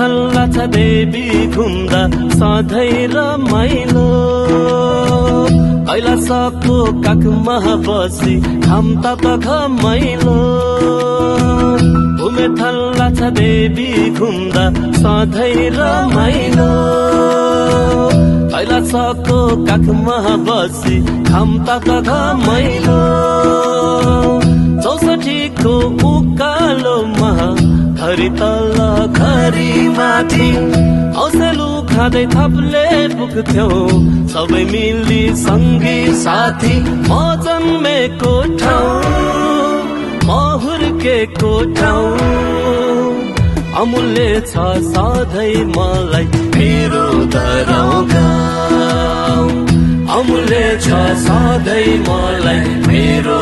थल्ला छ देवी घुम्दा सधैँ रमाइलो कैलाशको काखमा बसी खाम्ता त घमाइलो घुमे थल्ला छ देवी घुम्दा सधैँ रमाइलो कैलाशको काखमा बसी खाम्ता त घमाइलो 64को उकालोमा घरी तल घरी माथि औसेलु खाँदै थपले पुग्थ्यौ सबै मिली सँगी साथी म जन्मेको ठाउँ म हुर्केको ठाउँ अमूल्य छ सधैँ मलाई मेरो दराउ गाउँ अमूल्य छ सधैँ मलाई मेरो